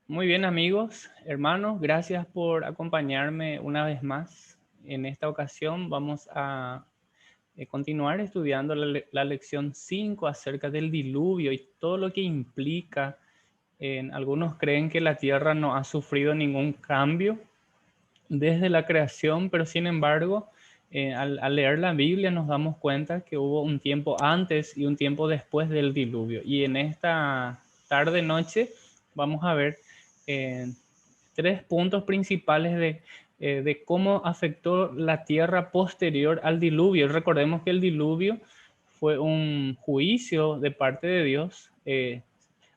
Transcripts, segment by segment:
Muy bien, amigos, hermanos, gracias por acompañarme una vez más. En esta ocasión vamos a continuar estudiando la lección 5 acerca del diluvio y todo lo que implica. Algunos creen que la tierra no ha sufrido ningún cambio desde la creación, pero sin embargo, al leer la Biblia nos damos cuenta que hubo un tiempo antes y un tiempo después del diluvio. Y en esta tarde-noche vamos a ver eh, tres puntos principales de cómo afectó la tierra posterior al diluvio. Recordemos que el diluvio fue un juicio de parte de Dios.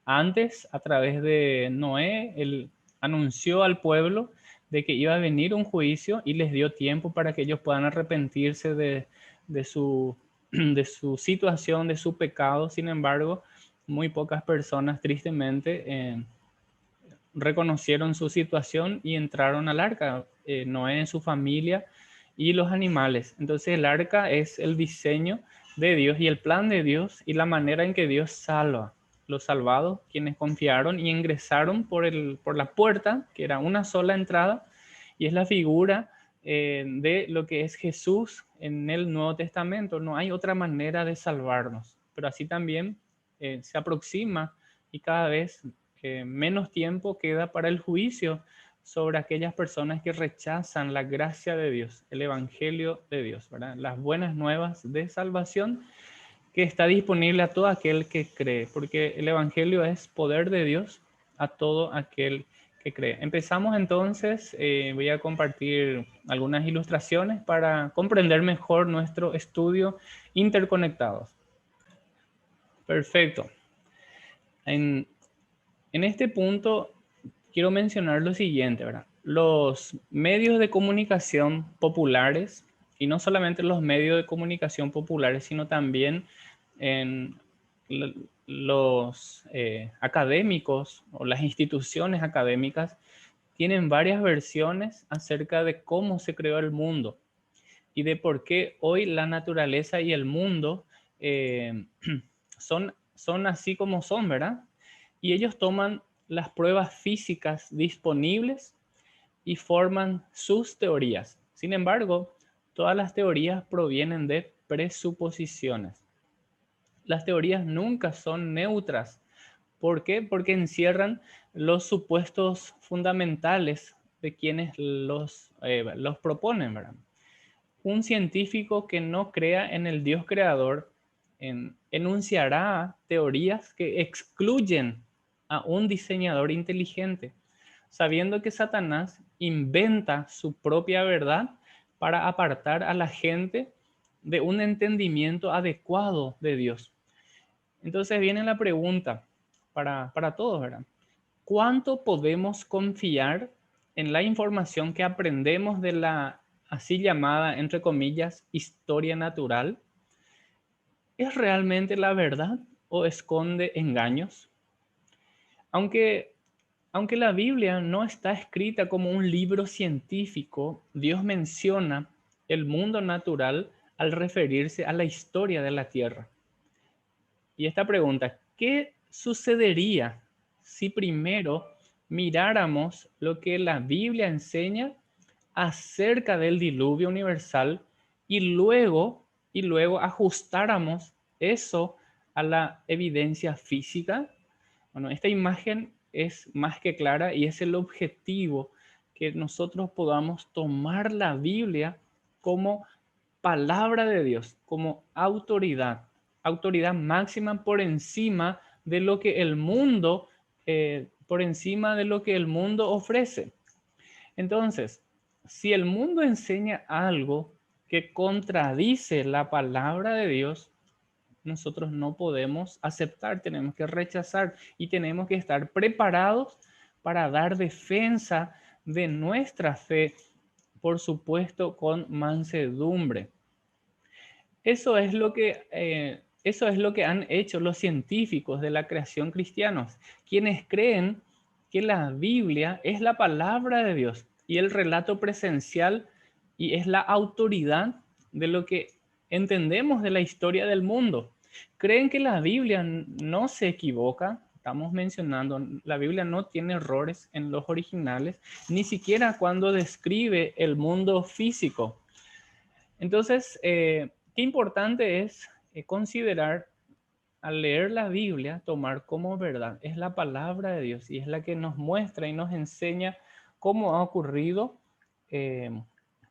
Antes, a través de Noé, él anunció al pueblo de que iba a venir un juicio y les dio tiempo para que ellos puedan arrepentirse de su, de su situación, de su pecado. Sin embargo, muy pocas personas tristemente reconocieron su situación y entraron al arca, Noé en su familia y los animales. Entonces el arca es el diseño de Dios y el plan de Dios y la manera en que Dios salva los salvados, quienes confiaron y ingresaron por la puerta, que era una sola entrada, y es la figura de lo que es Jesús en el Nuevo Testamento. No hay otra manera de salvarnos, pero así también se aproxima y cada vez menos tiempo queda para el juicio sobre aquellas personas que rechazan la gracia de Dios, el Evangelio de Dios, ¿verdad? Las buenas nuevas de salvación que está disponible a todo aquel que cree, porque el Evangelio es poder de Dios a todo aquel que cree. Empezamos entonces, voy a compartir algunas ilustraciones para comprender mejor nuestro estudio interconectados. Perfecto. En, en este punto quiero mencionar lo siguiente, ¿verdad? Los medios de comunicación populares, y no solamente los medios de comunicación populares, sino también en los académicos o las instituciones académicas, tienen varias versiones acerca de cómo se creó el mundo y de por qué hoy la naturaleza y el mundo eh, son así como son, ¿verdad? Y ellos toman las pruebas físicas disponibles y forman sus teorías. Sin embargo, todas las teorías provienen de presuposiciones. Las teorías nunca son neutras. ¿Por qué? Porque encierran los supuestos fundamentales de quienes los proponen, ¿verdad? Un científico que no crea en el Dios creador enunciará teorías que excluyen a un diseñador inteligente, sabiendo que Satanás inventa su propia verdad para apartar a la gente de un entendimiento adecuado de Dios. Entonces viene la pregunta para todos, ¿verdad? ¿Cuánto podemos confiar en la información que aprendemos de la así llamada, entre comillas, historia natural? ¿Es realmente la verdad o esconde engaños? Aunque, aunque la Biblia no está escrita como un libro científico, Dios menciona el mundo natural al referirse a la historia de la Tierra. Y esta pregunta, ¿qué sucedería si primero miráramos lo que la Biblia enseña acerca del diluvio universal y luego ajustáramos eso a la evidencia física? Bueno, esta imagen es más que clara y es el objetivo, que nosotros podamos tomar la Biblia como palabra de Dios, como autoridad máxima por encima de lo que el mundo, por encima de lo que el mundo ofrece. Entonces, si el mundo enseña algo que contradice la palabra de Dios, nosotros no podemos aceptar, tenemos que rechazar y tenemos que estar preparados para dar defensa de nuestra fe, por supuesto, con mansedumbre. Eso es lo que han hecho los científicos de la creación cristianos, quienes creen que la Biblia es la palabra de Dios y el relato presencial y es la autoridad de lo que entendemos de la historia del mundo. Creen que la Biblia no se equivoca, estamos mencionando, la Biblia no tiene errores en los originales, ni siquiera cuando describe el mundo físico. Entonces, qué importante es considerar al leer la Biblia, tomar como verdad. Es la palabra de Dios y es la que nos muestra y nos enseña cómo ha ocurrido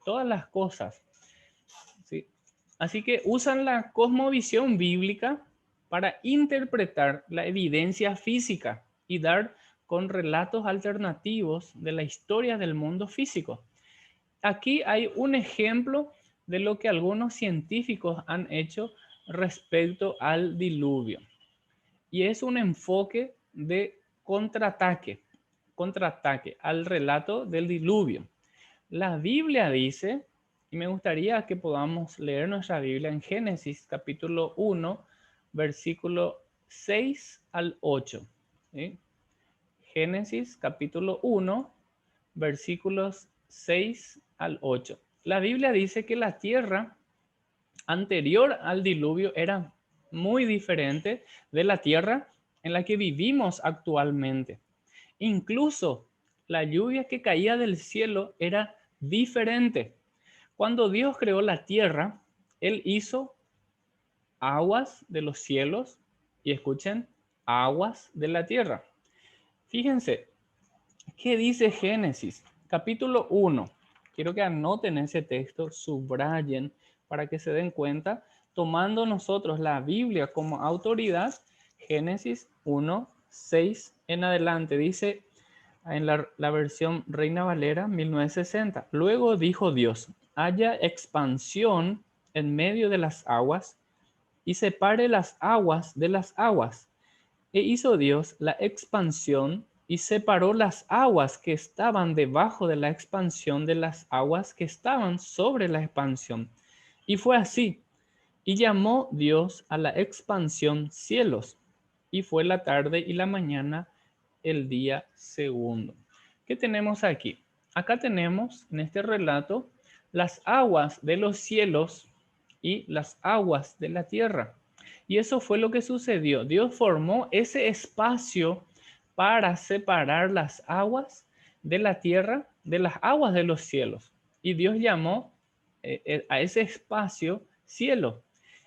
todas las cosas. ¿Sí? Así que usan la cosmovisión bíblica para interpretar la evidencia física y dar con relatos alternativos de la historia del mundo físico. Aquí hay un ejemplo de lo que algunos científicos han hecho respecto al diluvio. Y es un enfoque de contraataque al relato del diluvio. La Biblia dice, y me gustaría que podamos leer nuestra Biblia en Génesis capítulo 1, versículo 6 al 8. ¿Sí? Génesis capítulo 1, versículos 6 al 8. La Biblia dice que la tierra anterior al diluvio era muy diferente de la tierra en la que vivimos actualmente. Incluso la lluvia que caía del cielo era diferente. Cuando Dios creó la tierra, Él hizo aguas de los cielos y escuchen, aguas de la tierra. Fíjense, ¿qué dice Génesis? Capítulo 1. Quiero que anoten ese texto, subrayen para que se den cuenta, tomando nosotros la Biblia como autoridad, Génesis 1, 6 en adelante. Dice en la versión Reina Valera 1960. Luego dijo Dios, haya expansión en medio de las aguas y separe las aguas de las aguas. E hizo Dios la expansión y separó las aguas que estaban debajo de la expansión de las aguas que estaban sobre la expansión. Y fue así. Y llamó Dios a la expansión cielos. Y fue la tarde y la mañana el día segundo. ¿Qué tenemos aquí? Acá tenemos en este relato las aguas de los cielos y las aguas de la tierra. Y eso fue lo que sucedió. Dios formó ese espacio para separar las aguas de la tierra de las aguas de los cielos. Y Dios llamó a ese espacio cielo.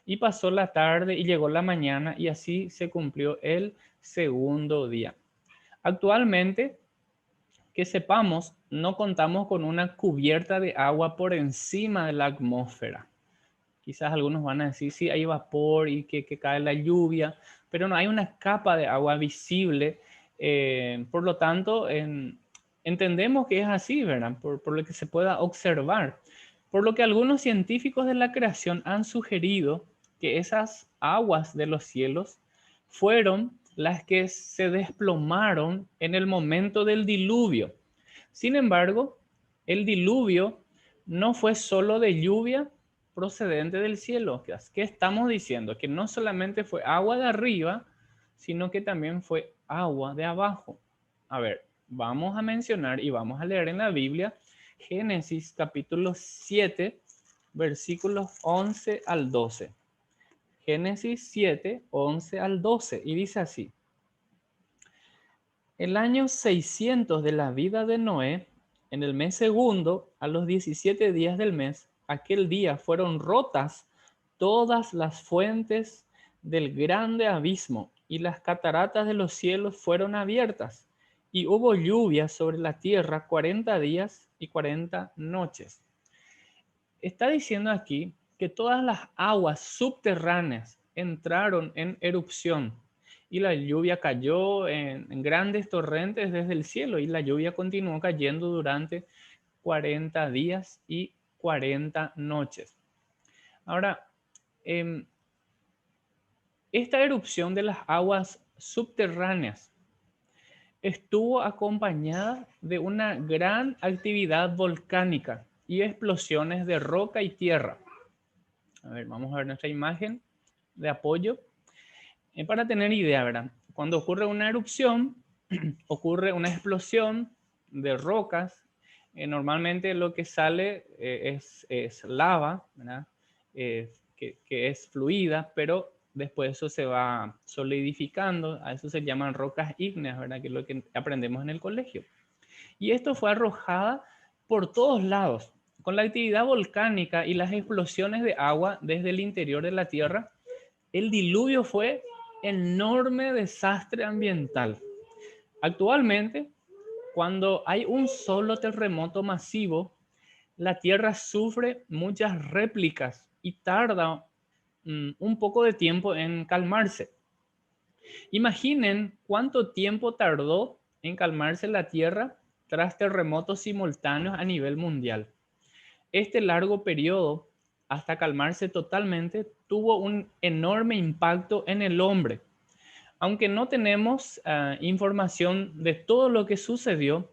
Y pasó la tarde y llegó la mañana y así se cumplió el segundo día. Actualmente, que sepamos, no contamos con una cubierta de agua por encima de la atmósfera. Quizás algunos van a decir, sí, hay vapor y que cae la lluvia, pero no hay una capa de agua visible. Por lo tanto, entendemos que es así, ¿verdad? Por lo que se pueda observar. Por lo que algunos científicos de la creación han sugerido que esas aguas de los cielos fueron las que se desplomaron en el momento del diluvio. Sin embargo, el diluvio no fue solo de lluvia procedente del cielo. ¿Qué estamos diciendo? Que no solamente fue agua de arriba, sino que también fue agua de abajo. A ver, vamos a mencionar y vamos a leer en la Biblia Génesis capítulo 7, versículos 11 al 12. Génesis 7, 11 al 12. Y dice así. El año 600 de la vida de Noé, en el mes segundo, a los 17 días del mes, aquel día fueron rotas todas las fuentes del grande abismo y las cataratas de los cielos fueron abiertas y hubo lluvia sobre la tierra 40 días y 40 noches. Está diciendo aquí que todas las aguas subterráneas entraron en erupción y la lluvia cayó en grandes torrentes desde el cielo y la lluvia continuó cayendo durante 40 días y 40 noches. Ahora, esta erupción de las aguas subterráneas estuvo acompañada de una gran actividad volcánica y explosiones de roca y tierra. A ver, vamos a ver nuestra imagen de apoyo. Para tener idea, ¿verdad? Cuando ocurre una erupción, ocurre una explosión de rocas. Normalmente lo que sale es lava, ¿verdad? Que es fluida, pero después eso se va solidificando, a eso se llaman rocas ígneas, ¿verdad? Que es lo que aprendemos en el colegio. Y esto fue arrojada por todos lados. Con la actividad volcánica y las explosiones de agua desde el interior de la Tierra, el diluvio fue enorme desastre ambiental. Actualmente, cuando hay un solo terremoto masivo, la Tierra sufre muchas réplicas y tarda un poco de tiempo en calmarse. Imaginen cuánto tiempo tardó en calmarse la Tierra tras terremotos simultáneos a nivel mundial. Este largo periodo, hasta calmarse totalmente, tuvo un enorme impacto en el hombre. Aunque no tenemos información de todo lo que sucedió,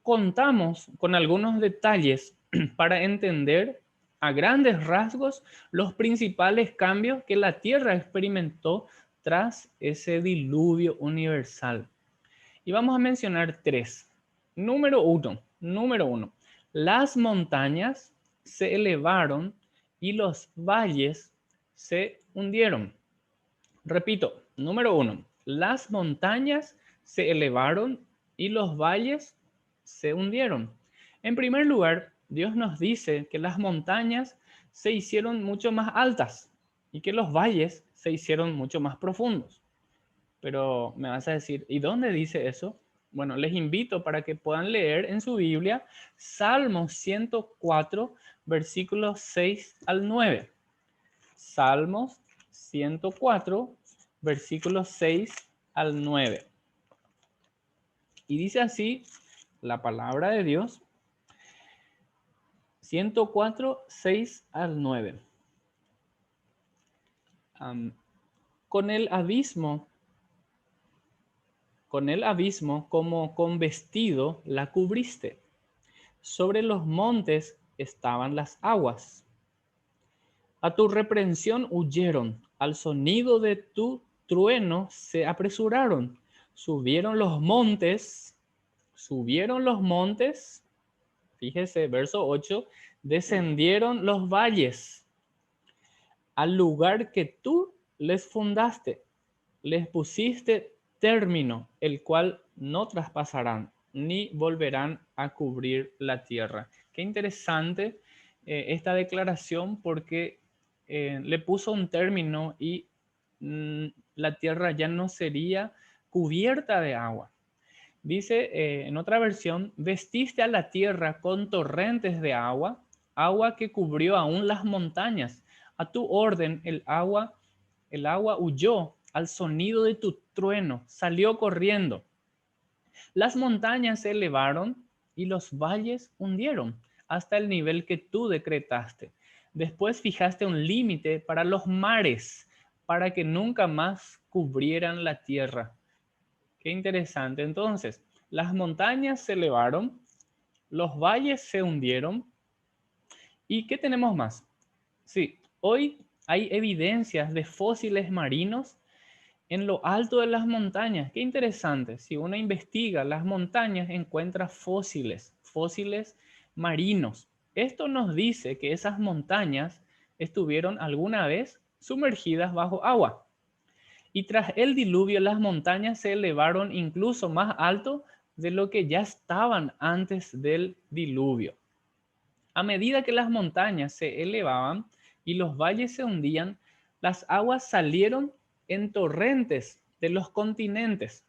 contamos con algunos detalles para entender a grandes rasgos los principales cambios que la Tierra experimentó tras ese diluvio universal. Y vamos a mencionar tres. Número uno, las montañas se elevaron y los valles se hundieron. Repito, número uno, las montañas se elevaron y los valles se hundieron. En primer lugar, Dios nos dice que las montañas se hicieron mucho más altas y que los valles se hicieron mucho más profundos. Pero me vas a decir, ¿y dónde dice eso? Bueno, les invito para que puedan leer en su Biblia Salmos 104, versículos 6 al 9. Salmos 104, versículos 6 al 9. Y dice así la palabra de Dios, 104, 6 al 9. Con el abismo como con vestido la cubriste. Sobre los montes estaban las aguas. A tu reprensión huyeron, al sonido de tu trueno se apresuraron. Subieron los montes, fíjese, verso 8, descendieron los valles al lugar que tú les fundaste, les pusiste término, el cual no traspasarán, ni volverán a cubrir la tierra. Qué interesante esta declaración porque le puso un término y la tierra ya no sería cubierta de agua. Dice en otra versión, vestiste a la tierra con torrentes de agua, agua que cubrió aún las montañas. A tu orden el agua huyó al sonido de tu trueno, salió corriendo. Las montañas se elevaron y los valles hundieron hasta el nivel que tú decretaste. Después fijaste un límite para los mares, para que nunca más cubrieran la tierra. Qué interesante. Entonces, las montañas se elevaron, los valles se hundieron. ¿Y qué tenemos más? Sí, hoy hay evidencias de fósiles marinos en lo alto de las montañas. Qué interesante. Si uno investiga las montañas, encuentra fósiles marinos. Esto nos dice que esas montañas estuvieron alguna vez sumergidas bajo agua. Y tras el diluvio, las montañas se elevaron incluso más alto de lo que ya estaban antes del diluvio. A medida que las montañas se elevaban y los valles se hundían, las aguas salieron en torrentes de los continentes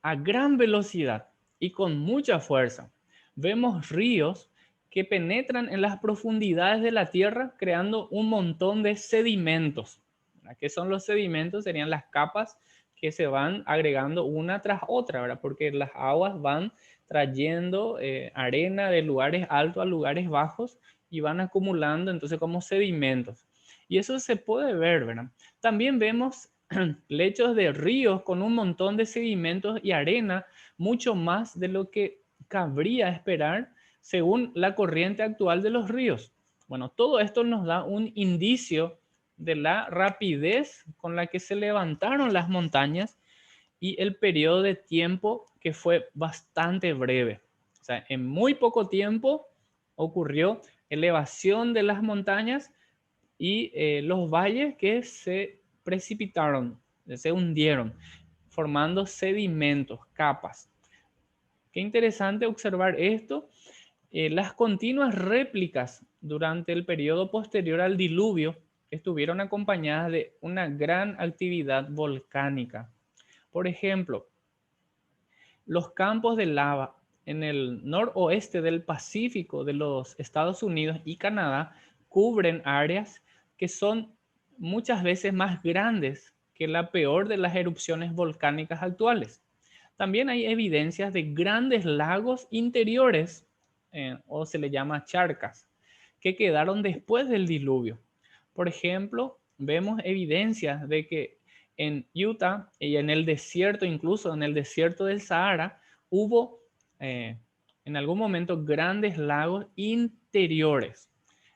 a gran velocidad y con mucha fuerza. Vemos ríos que penetran en las profundidades de la tierra creando un montón de sedimentos. ¿Qué son los sedimentos? Serían las capas que se van agregando una tras otra, ¿verdad? Porque las aguas van trayendo arena de lugares altos a lugares bajos y van acumulando entonces como sedimentos. Y eso se puede ver, ¿verdad? También vemos lechos de ríos con un montón de sedimentos y arena, mucho más de lo que cabría esperar según la corriente actual de los ríos. Bueno, todo esto nos da un indicio de la rapidez con la que se levantaron las montañas y el periodo de tiempo que fue bastante breve. O sea, en muy poco tiempo ocurrió elevación de las montañas y los valles que se precipitaron, se hundieron, formando sedimentos, capas. Qué interesante observar esto. Las continuas réplicas durante el periodo posterior al diluvio estuvieron acompañadas de una gran actividad volcánica. Por ejemplo, los campos de lava en el noroeste del Pacífico de los Estados Unidos y Canadá cubren áreas que son muchas veces más grandes que la peor de las erupciones volcánicas actuales. También hay evidencias de grandes lagos interiores, o se le llama charcas, que quedaron después del diluvio. Por ejemplo, vemos evidencias de que en Utah y en el desierto, incluso en el desierto del Sahara, hubo en algún momento grandes lagos interiores.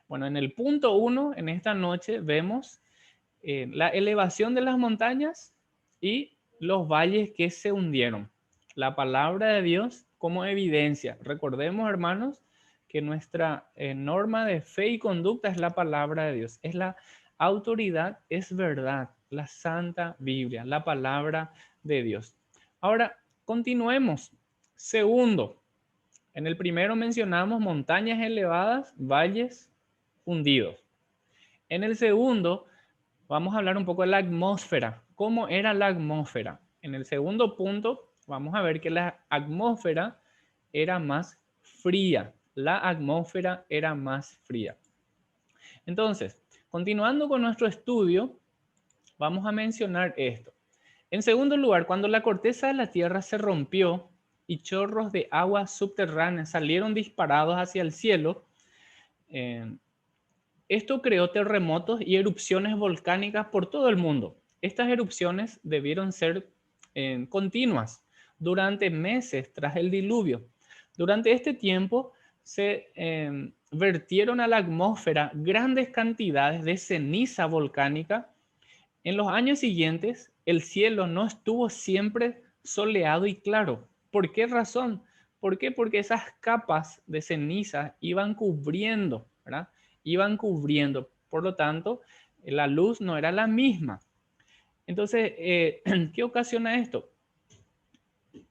Bueno, en el punto 1, en esta noche, vemos la elevación de las montañas y los valles que se hundieron. La palabra de Dios como evidencia. Recordemos, hermanos, que nuestra norma de fe y conducta es la palabra de Dios. Es la autoridad, es verdad, la Santa Biblia, la palabra de Dios. Ahora, continuemos. Segundo, en el primero mencionamos montañas elevadas, valles hundidos. En el segundo, vamos a hablar un poco de la atmósfera. ¿Cómo era la atmósfera? En el segundo punto, vamos a ver que la atmósfera era más fría. La atmósfera era más fría. Entonces, continuando con nuestro estudio, vamos a mencionar esto. En segundo lugar, cuando la corteza de la Tierra se rompió y chorros de agua subterránea salieron disparados hacia el cielo, esto creó terremotos y erupciones volcánicas por todo el mundo. Estas erupciones debieron ser continuas durante meses tras el diluvio. Durante este tiempo se vertieron a la atmósfera grandes cantidades de ceniza volcánica. En los años siguientes, el cielo no estuvo siempre soleado y claro. ¿Por qué razón? ¿Por qué? Porque esas capas de ceniza iban cubriendo, ¿verdad? Iban cubriendo. Por lo tanto, la luz no era la misma. Entonces, ¿qué ocasiona esto?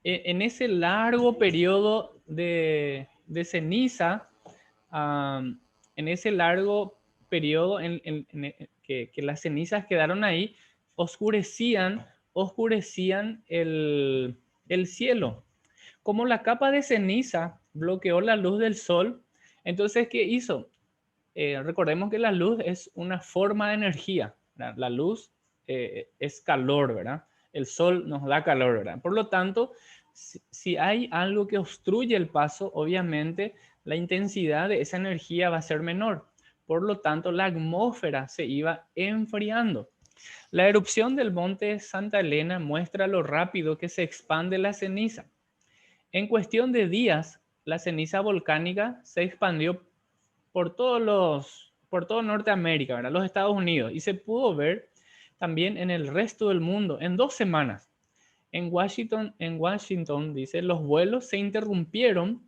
En ese largo periodo de ceniza, en ese largo periodo que las cenizas quedaron ahí, oscurecían el cielo. Como la capa de ceniza bloqueó la luz del sol, entonces, ¿qué hizo? Recordemos que la luz es una forma de energía, ¿verdad? La luz es calor, ¿verdad? El sol nos da calor, ¿verdad? Por lo tanto, si hay algo que obstruye el paso, obviamente la intensidad de esa energía va a ser menor. Por lo tanto, la atmósfera se iba enfriando. La erupción del monte Santa Elena muestra lo rápido que se expande la ceniza. En cuestión de días, la ceniza volcánica se expandió por todo Norteamérica, ¿verdad? Los Estados Unidos, y se pudo ver también en el resto del mundo en 2 semanas. En Washington, dice, los vuelos se interrumpieron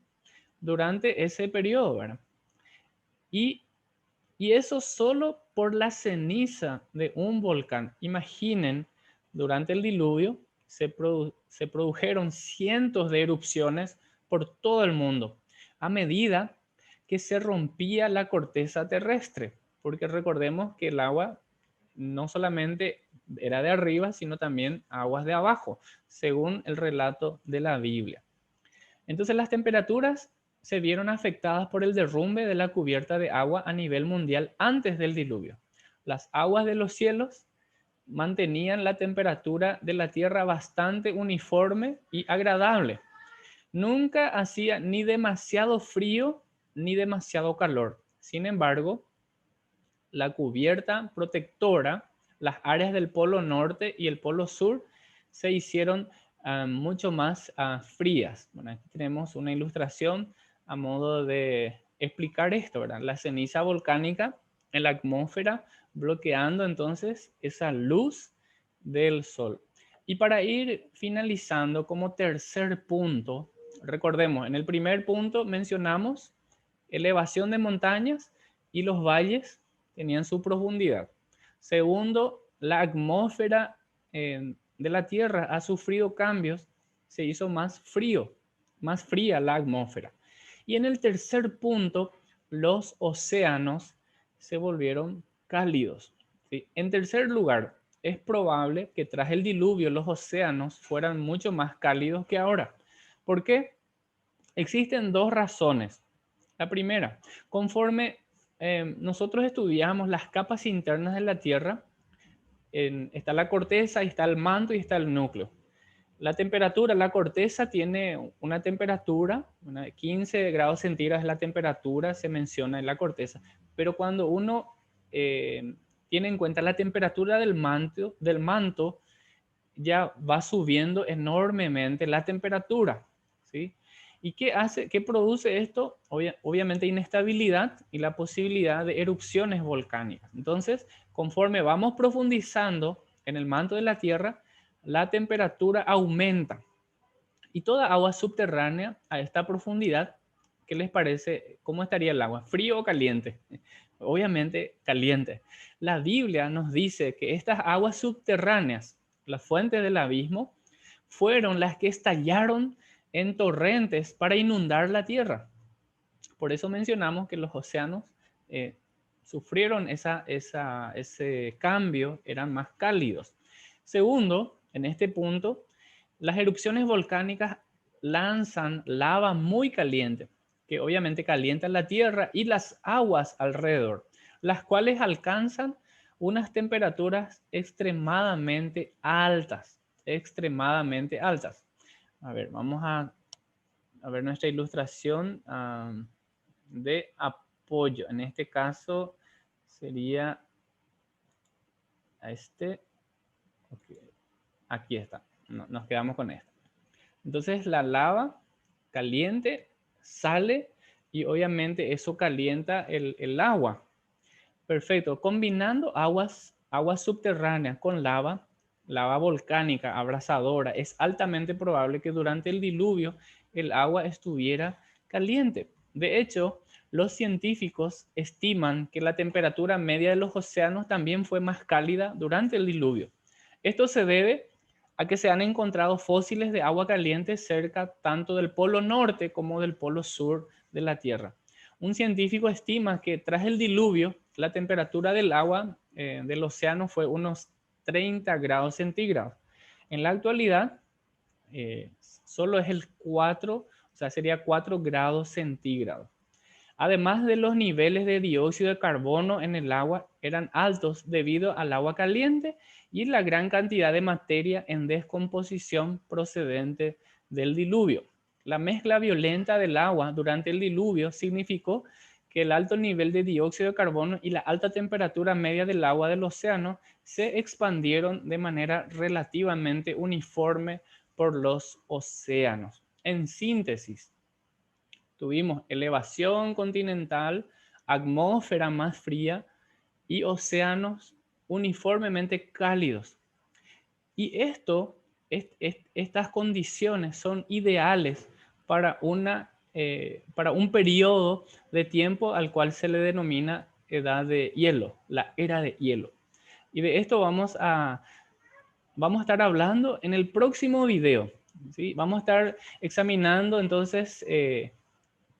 durante ese periodo, ¿verdad? Y eso solo por la ceniza de un volcán. Imaginen, durante el diluvio se produjeron cientos de erupciones por todo el mundo a medida que se rompía la corteza terrestre, porque recordemos que el agua no solamente era de arriba, sino también aguas de abajo, según el relato de la Biblia. Entonces las temperaturas se vieron afectadas por el derrumbe de la cubierta de agua a nivel mundial antes del diluvio. Las aguas de los cielos mantenían la temperatura de la tierra bastante uniforme y agradable. Nunca hacía ni demasiado frío ni demasiado calor. Sin embargo, la cubierta protectora, las áreas del polo norte y el polo sur se hicieron mucho más frías. Bueno, aquí tenemos una ilustración a modo de explicar esto, ¿verdad? La ceniza volcánica en la atmósfera bloqueando entonces esa luz del sol. Y para ir finalizando como tercer punto, recordemos, en el primer punto mencionamos elevación de montañas y los valles tenían su profundidad. Segundo, la atmósfera de la Tierra ha sufrido cambios, se hizo más fría la atmósfera. Y en el tercer punto, los océanos se volvieron cálidos. ¿Sí? En tercer lugar, es probable que tras el diluvio los océanos fueran mucho más cálidos que ahora. ¿Por qué? Existen dos razones. La primera, conforme nosotros estudiamos las capas internas de la Tierra, está la corteza, está el manto y está el núcleo. La temperatura, la corteza tiene una temperatura, 15 grados centígrados es la temperatura, se menciona en la corteza, pero cuando uno tiene en cuenta la temperatura del manto, ya va subiendo enormemente la temperatura, ¿sí? ¿Y qué hace? ¿Qué produce esto? Obviamente inestabilidad y la posibilidad de erupciones volcánicas. Entonces, conforme vamos profundizando en el manto de la Tierra, la temperatura aumenta. Y toda agua subterránea a esta profundidad, ¿qué les parece? ¿Cómo estaría el agua? ¿Frío o caliente? Obviamente caliente. La Biblia nos dice que estas aguas subterráneas, las fuentes del abismo, fueron las que estallaron en torrentes para inundar la tierra. Por eso mencionamos que los océanos sufrieron ese cambio, eran más cálidos. Segundo, en este punto, las erupciones volcánicas lanzan lava muy caliente, que obviamente calienta la tierra y las aguas alrededor, las cuales alcanzan unas temperaturas extremadamente altas, extremadamente altas. A ver, vamos a ver nuestra ilustración de apoyo. En este caso sería este. Okay. Aquí está. Nos quedamos con esto. Entonces la lava caliente sale y obviamente eso calienta el agua. Perfecto. Combinando aguas subterráneas con lava volcánica abrasadora, es altamente probable que durante el diluvio el agua estuviera caliente. De hecho, los científicos estiman que la temperatura media de los océanos también fue más cálida durante el diluvio. Esto se debe a que se han encontrado fósiles de agua caliente cerca tanto del polo norte como del polo sur de la Tierra. Un científico estima que tras el diluvio, la temperatura del agua del océano fue unos 30 grados centígrados. En la actualidad, solo es el 4, o sea, sería 4 grados centígrados. Además de los niveles de dióxido de carbono en el agua eran altos debido al agua caliente y la gran cantidad de materia en descomposición procedente del diluvio. La mezcla violenta del agua durante el diluvio significó que el alto nivel de dióxido de carbono y la alta temperatura media del agua del océano se expandieron de manera relativamente uniforme por los océanos. En síntesis, tuvimos elevación continental, atmósfera más fría y océanos uniformemente cálidos. Y estas condiciones son ideales para un periodo de tiempo al cual se le denomina edad de hielo, la era de hielo. Y de esto vamos a estar hablando en el próximo video, ¿sí? Vamos a estar examinando entonces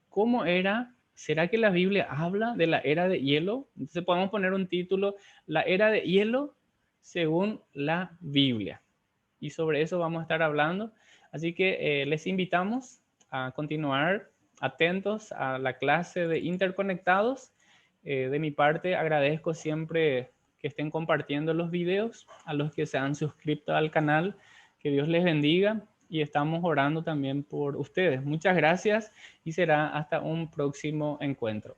cómo era. ¿Será que la Biblia habla de la era de hielo? Entonces podemos poner un título, la era de hielo según la Biblia. Y sobre eso vamos a estar hablando. Así que les invitamos a continuar atentos a la clase de Interconectados. De mi parte, agradezco siempre que estén compartiendo los videos, a los que se han suscrito al canal. Que Dios les bendiga y estamos orando también por ustedes. Muchas gracias y será hasta un próximo encuentro.